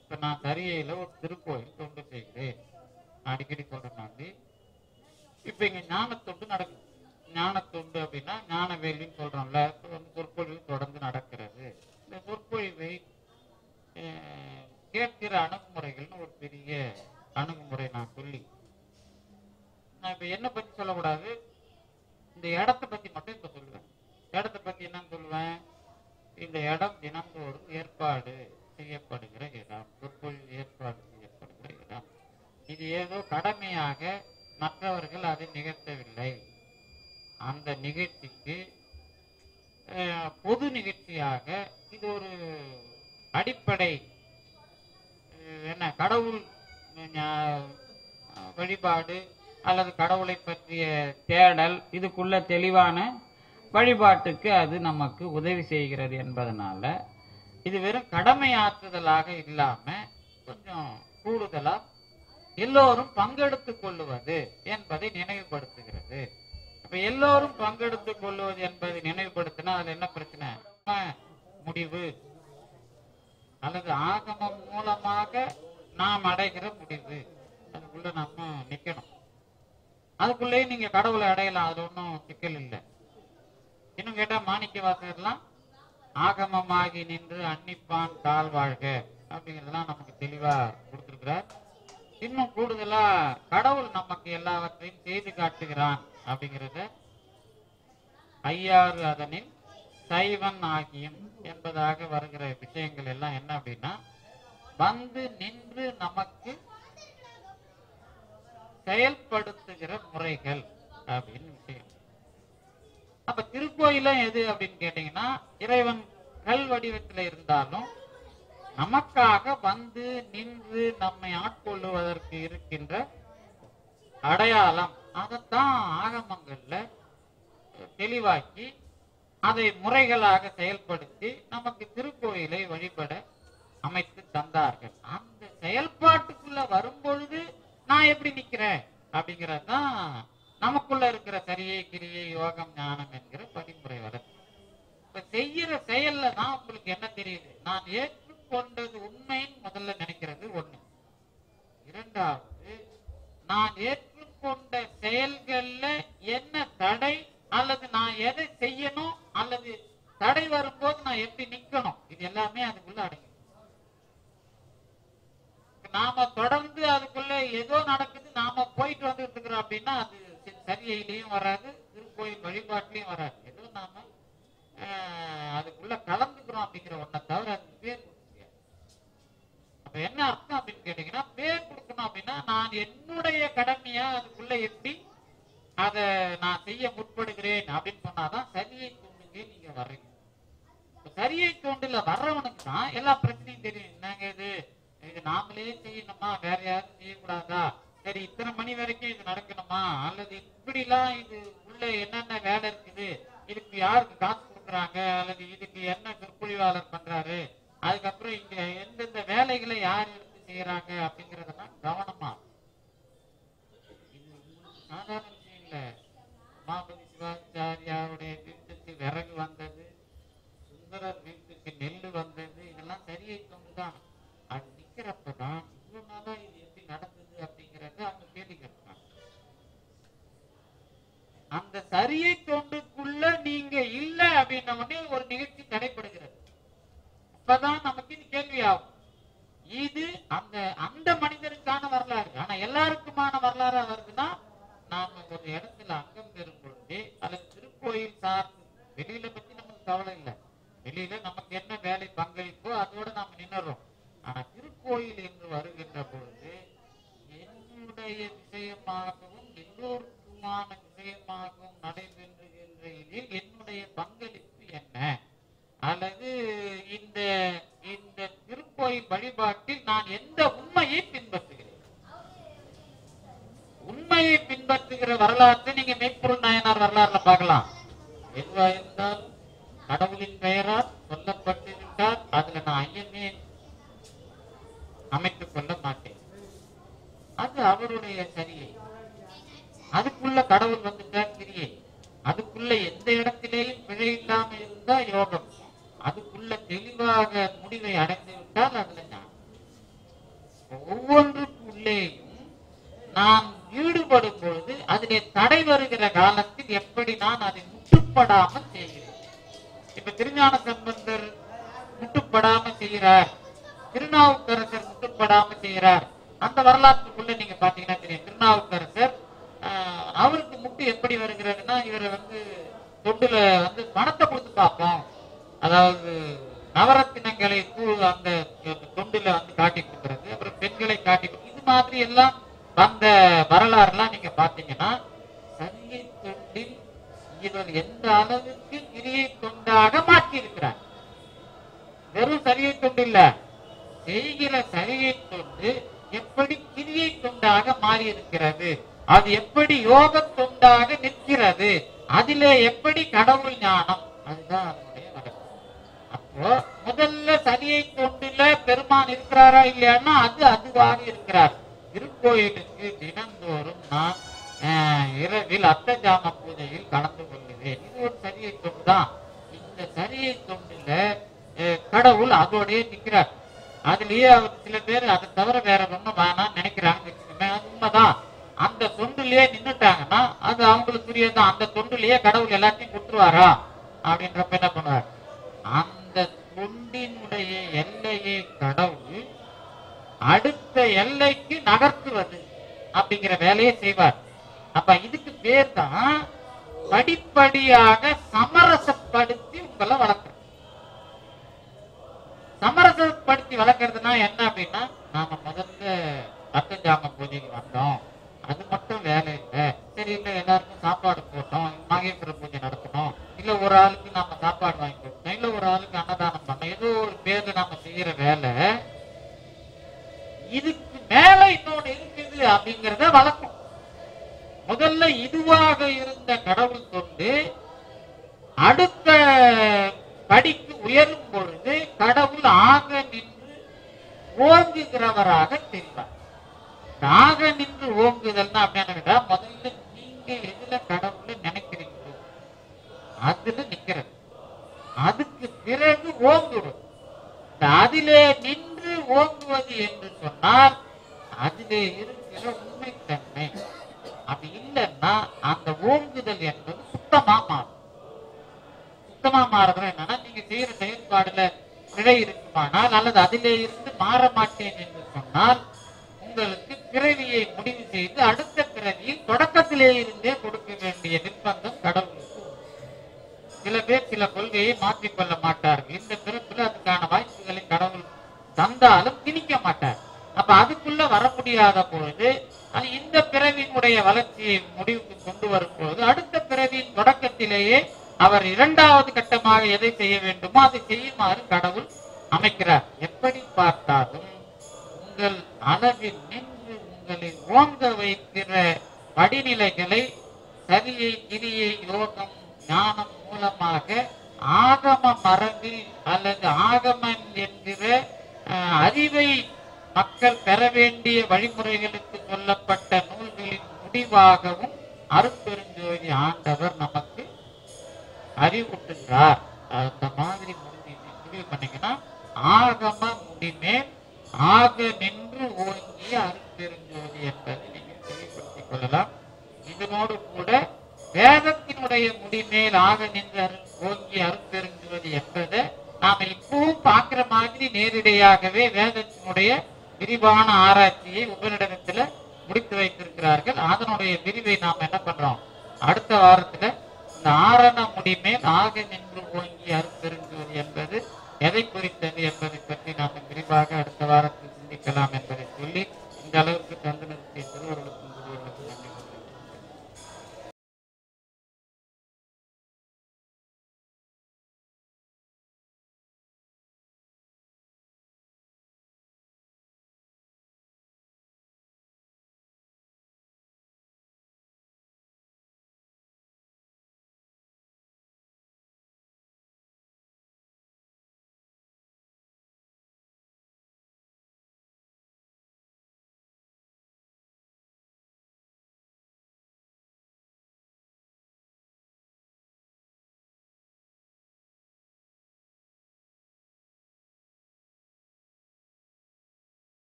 இப்ப நான் கரியையில ஒரு திருக்கோயில் தொண்டு செய்கிறேன், அடிக்கடி சொல்றேன். இப்ப இங்க ஞானத்தொண்டு நடக்குது. ஞானத்தொண்டு அப்படின்னா ஞானவேலின்னு சொல்றோம்ல, சொற்பொழிவு தொடர்ந்து நடக்கிறது. இந்த சொற்பொழிவை கேட்கிற அணுகுமுறைகள்னு ஒரு பெரிய அணுகுமுறை நான் சொல்லி, நான் இப்ப என்ன பத்தி சொல்லக்கூடாது, இந்த இடத்தை பத்தி மட்டும் இப்ப சொல்லுவேன். இடத்தை பத்தி என்னன்னு சொல்லுவேன், இந்த இடம் தினந்தோறும் ஏற்பாடு செய்யப்படுகிற இடம், சொற்பொழிவு ஏற்பாடு செய்யப்படுகிற இடம். இது ஏதோ கடமையாக மற்றவர்கள் அதை நிகழ்த்தவில்லை. அந்த நிகழ்ச்சிக்கு பொது நிகழ்ச்சியாக இது ஒரு அடிப்படை என்ன கடவுள் வழிபாடு அல்லது கடவுளை பற்றிய தேடல், இதுக்குள்ள தெளிவான வழிபாட்டுக்கு அது நமக்கு உதவி செய்கிறது என்பதனால இது வெறும் கடமை ஆற்றுதலாக இல்லாம கொஞ்சம் கூடுதலா எல்லோரும் பங்கெடுத்துக் கொள்ளுவது என்பதை நினைவுபடுத்துகிறது. அப்ப எல்லோரும் பங்கெடுத்துக் கொள்வது என்பதை நினைவுபடுத்தினா அதுல என்ன பிரச்சனை, முடிவு அல்லது ஆகமம் மூலமாக நாம் அடைகிற முடிவு, அதுக்குள்ள நம்ம நிக்கணும். அதுக்குள்ளேயே நீங்க கடவுளை அடையலாம், அது ஒன்றும் சிக்கல் இல்லை. இன்னும் கேட்டா மாணிக்க வாசகர்லாம் ஆகமமாகி நின்று அன்னிப்பான் கால் வாழ்க அப்படிங்கிறதெல்லாம் நமக்கு தெளிவா கொடுத்திருக்கிறார். இன்னும் கூடுதலா கடவுள் நமக்கு எல்லாவற்றையும் செய்து காட்டுகிறான் அப்படிங்கிறத ஐயாறு அதனில் சைவன் ஆகியும் என்பதாக வருகிற விஷயங்கள் எல்லாம் என்ன அப்படின்னா, வந்து நின்று நமக்கு செயல்படுத்துகிற முறைகள் அப்படின்னு விஷயம். அப்ப திருக்கோயிலும் எது அப்படின்னு கேட்டீங்கன்னா, இறைவன் கல் வடிவத்தில் இருந்தாலும் நமக்காக வந்து நின்று நம்மை ஆட்கொள்ளுவதற்கு இருக்கின்ற அடையாளம், அதைத்தான் ஆகமங்கள்ல தெளிவாக்கி அதை முறைகளாக செயல்படுத்தி நமக்கு திருக்கோயிலை வழிபட அமைத்து தந்தார்கள். அந்த செயல்பாட்டுக்குள்ள வரும்பொழுது நான் எப்படி நிக்கிறேன் அப்படிங்கறதுதான் நமக்குள்ள இருக்கிற சரியை கிரியை யோகம் ஞானம் என்கிற படிமுறை வளர்ச்சி. இப்ப செய்யற செயல்ல தான் உங்களுக்கு என்ன தெரியுது, நான் ஏற்றுக்கொண்டது உண்மைன்னு முதல்ல நினைக்கிறது ஒண்ணு. இரண்டாவது, நான் ஏற்றுக்கொண்ட செயல்கள்ல என்ன தடை அல்லது நான் எதை செய்யணும் அல்லது தடை வரும்போது நான் எப்படி நிக்கணும், இது எல்லாமே அதுக்குள்ள அடங்கும். நாம தொடர்ந்து அதுக்குள்ள ஏதோ நடக்குது, நாம போயிட்டு வந்துட்டு இருக்கிறோம் அப்படின்னா அது சரியிலையும் வராது, திருக்கோயில் வழிபாட்டிலையும் வராது. ஏதோ நாம அதுக்குள்ள கலந்துக்கிறோம் அப்படிங்கிற ஒன்றை தவிர அதுக்கு பேர் கொடுக்க முடியாது. அப்ப என்ன அர்த்தம் அப்படின்னு கேட்டீங்கன்னா, பேர் கொடுக்கணும் அப்படின்னா நான் என்னுடைய கடமையா அதுக்குள்ள எப்படி அதை நான் செய்ய முற்படுகிறேன் அப்படின்னு சொன்னாதான் சரியை தோண்டுங்க நீங்க வர்றீங்க. சரியை தோண்டுல வர்றவனுக்கு தான் எல்லா பிரச்சனையும் தெரியும். என்னங்க இது நாமளே செய்யணுமா, வேற யாரும் செய்யக்கூடாதா, சரி இத்தனை மணி வரைக்கும் இது நடக்கணுமா, அல்லது இப்படிலாம் இது உள்ள என்னென்ன வேலை இருக்குது, இதுக்கு யாருக்கு காசு கொடுக்குறாங்க, அல்லது இதுக்கு என்ன சொற்பொழிவாளர் பண்றாரு, அதுக்கப்புறம் இங்க எந்தெந்த வேலைகளை யார் எடுத்து செய்யறாங்க அப்படிங்கறதெல்லாம் கவனமா. இது சாதாரண விஷயம் இல்ல. உமாபதி சிவாச்சாரியாருடைய வீட்டுக்கு விறகு வந்தது, சுந்தரர் வீட்டுக்கு நெல்லு வந்தது, இதெல்லாம் சரியை கொண்டுதான். அது நிக்கிறப்பதான் இவ்வளவு நாளா இது எப்படி நடந்தது அப்படிங்கறத அவங்க கேள்வி கேட்கிறாங்க. அந்த சரியை தொண்டுக்குள்ள நீங்க இல்ல அப்படின்ன உடனே ஒரு நிகழ்ச்சி தடைப்படுகிறது. அப்பதான் நமக்கு இது கேள்வி ஆகும். இது அந்த அந்த மனிதனுக்கான வரலாறு. ஆனா எல்லாருக்குமான வரலாறா வருதுன்னா, நாம ஒரு இடத்துல அங்கம் பெறும் பொழுது அல்லது திருக்கோயில் சார்ந்து வெளியில பத்தி நமக்கு கவலை இல்லை. வெளியில நமக்கு என்ன வேலை பங்களிப்போ அதோட நாம நின்னுறோம். ஆனா திருக்கோயில் என்று வருகின்ற பொழுது என்னுடைய விஷயமாகவும் எல்லோருக்குமான விஷயமாகவும் நடைபெறுகின்ற இதில் என்னுடைய பங்களிப்பு என்ன, அல்லது இந்த இந்த திருக்கோயில் வழிபாட்டில் நான் எந்த உண்மையை பின்பற்றுகிறேன்? உண்மையை பின்பற்றுகிற வரலாற்றை நீங்க மெய்ப்பொருள் நாயனார் வரலாறுல பார்க்கலாம். எதுவா இருந்தாலும் கடவுளின் பெயரால் சொல்லப்பட்டிருந்தால் அதுல நான் ஐயமே அமைத்துக் கொள்ள மாட்டேன். அது அவருடைய சரியை. அதுக்குள்ள கடவுள் வந்துட்டா கிரியை. அதுக்குள்ள எந்த இடத்திலேயும் பிழை இல்லாம இருந்தா யோகம். அதுக்குள்ள தெளிவாக முடிவை அடைந்து விட்டால் அதுல ஞானம். ஒவ்வொன்றுக்குள்ளேயும் நான் ஈடுபடும் பொழுது அதிலே தடை வருகிற காலத்தில் எப்படி நான் அதை முட்டுப்படாமல் செய்கிறேன். இப்ப திருஞான சம்பந்தர் முட்டுப்படாம செய்கிறார், திருநாவுக்கரசர் முட்டுப்படாம செய்கிறார். அந்த வரலாற்றுக்குள்ள நீங்க பாத்தீங்கன்னா தெரியும். திருநாவுக்கரசர் அவருக்கு முட்டு எப்படி வருகிறதுன்னா, இவரை தொண்டுல பணத்தை கொடுத்து பார்ப்போம், அதாவது நவரத்தினங்களை அந்த தொண்டுல காட்டி கொடுக்கிறது, அப்புறம் பெண்களை காட்டி இது மாதிரி எல்லாம் வந்த வரலாறு எல்லாம் நீங்க பாத்தீங்கன்னா, சங்கிய தொண்டில் இவர் எந்த அளவுக்கு கிரியை தொண்டாக மாற்றி இருக்கிறார். வெறும் சரியை தொண்டு இல்ல, செய்கிற சரியை தொண்டு எப்படி கிரியை தொண்டாக மாறி இருக்கிறது, அது எப்படி யோக தொண்டாக நிற்கிறது, அதிலே எப்படி கடவுள் ஞானம், அதுதான் அதனுடைய வழக்கம். அப்போ முதல்ல சரியை தொண்டுல பெருமான் இருக்கிறாரா இல்லையான்னா அது அதுவாக இருக்கிறார். திருக்கோயிலுக்கு தினந்தோறும் நான் இரவில் அர்த்தஜாம பூஜையில் கலந்து கொள்ளுவேன். இது ஒரு சரியை தொண்டு தான். இந்த சரியை தொண்டுல கடவுள் அதோடய நிற்கிறார். அதுலயே அவர் சில பேர் அதை தவிர வேற ஒண்ணும் வேணாம் நினைக்கிறாங்க. அது உண்மைதான். அந்த தொண்டுலயே நின்றுட்டாங்கன்னா அது அவங்களுக்குரியதான். அந்த தொண்டுலயே கடவுள் எல்லாத்தையும் கொடுத்துருவாரா அப்படின்றப்ப என்ன பண்ணுவார், அந்த தொண்டினுடைய எல்லையை கடவுள் அடுத்த எல்லைக்கு நகர்த்துவது அப்படிங்கிற வேலையை செய்வார். அப்ப இதுக்கு பேர் தான் படிப்படியாக சமரசப்படுத்தி உங்களை வளர்க்க. சமரசப்படுத்தி வளர்க்கறதுனா என்ன அப்படின்னா, நாம முதல்ல அர்த்தஜாம பூஜைக்கு வந்தோம், அது மட்டும் வேலை இல்லை. சரி, இல்ல எல்லாருக்கும் சாப்பாடு போட்டோம், மகேஸ்வர பூஜை நடத்தணும், இல்ல ஒரு ஆளுக்கு நாம சாப்பாடு வாங்கி கொடுத்தோம், இல்ல ஒரு ஆளுக்கு அன்னதானம் பண்ணோம், ஏதோ ஒரு பேர்ல நாம செய்யற வேலை. இதுக்கு மேல இன்னொன்னு இருக்குது அப்படிங்கறத வளர்க்கும். முதல்ல இதுவாக இருந்த கடவுள் தொண்டு அடுத்த படிக்கு உயரும் பொழுது கடவுள் ஆக நின்று ஓங்குகிறவராக தெரிவார். ஆக நின்று ஓங்குதல்னா அப்படின்னா, முதல்ல நீங்க எதுல கடவுளை நினைக்கிறீங்களோ அதுல நிக்கிறது, அதுக்கு பிறகு ஓங்குவது. அதிலே நின்று ஓங்குவது என்று சொன்னால் அதிலே இருக்கிற உண்மைத்தன்மை. அப்படி இல்லைன்னா அந்த ஓங்குதல் என்பது சுத்தமா மாறும். சுத்தமா மாறுறது என்னன்னா, நீங்க செய்யற செயல்பாடுல பிழை இருக்குமானால் அல்லது அதிலே இருந்து மாற மாட்டேன் என்று சொன்னால் உங்களுக்கு பிறவியை முடிவு செய்து அடுத்த பிறவியில் தொடக்கத்திலே இருந்தே கொடுக்க வேண்டிய நிர்பந்தம் கடவுளுக்கு. சில பேர் சில கொள்கையை மாற்றிக்கொள்ள மாட்டார்கள். இந்த பிறப்பில் அதுக்கான வாய்ப்புகளை கடவுள் தந்தாலும் திணிக்க மாட்டார். அப்ப அதுக்குள்ள வர முடியாத பொழுது அது இந்த பிறவியினுடைய வளர்ச்சியை முடிவுக்கு கொண்டு வரும் பொழுது அடுத்த பிறவியின் தொடக்கத்திலேயே அவர் இரண்டாவது கட்டமாக எதை செய்ய வேண்டுமோ அதை செய்யுமாறு கடவுள் அமைக்கிறார். எப்படி பார்த்தாலும் உங்கள் அளவில் நின்று உங்களை ஓங்க வைக்கிற படிநிலைகளை சரியை, கிரியை, யோகம், ஞானம் மூலமாக ஆகம மரபில் அல்லது ஆகமம் என்கிற அறிவை மக்கள் பெற வேண்டிய வழிமுறைகளுக்கு சொல்லப்பட்ட நூல்களின் முடிவாகவும் அருட்பெருஞ்சோதி ஆண்டவர் நமக்கு அறிவுறுத்துகிறார். அந்த மாதிரி முடிவு பண்ணீங்கன்னா, ஆகம முடிமேல் ஆக நின்று ஓங்கிய அருட்பெருஞ்சோதி என்பதை நீங்கள் தெளிவுபடுத்திக் கொள்ளலாம். இதனோடு கூட வேதத்தினுடைய முடிமேல் ஆக நின்று ஓங்கிய அருட்பெருஞ்சோதி என்பதை நாம இப்பவும் பார்க்கிற மாதிரி நேரடியாகவே வேதத்தினுடைய விரிவான ஆராய்ச்சியை உபநிடதத்துல முடித்து வைத்திருக்கிறார்கள். அதனுடைய விரிவை நாம் என்ன பண்றோம், அடுத்த வாரத்துல இந்த ஆரண முடிமேல் ஆக நின்று ஓங்கி அருட்பெருஞ்சோதி என்பது எதை குறித்தது என்பதை பற்றி நாம் விரிவாக அடுத்த வாரத்தில் சிந்திக்கலாம் என்பதை சொல்லி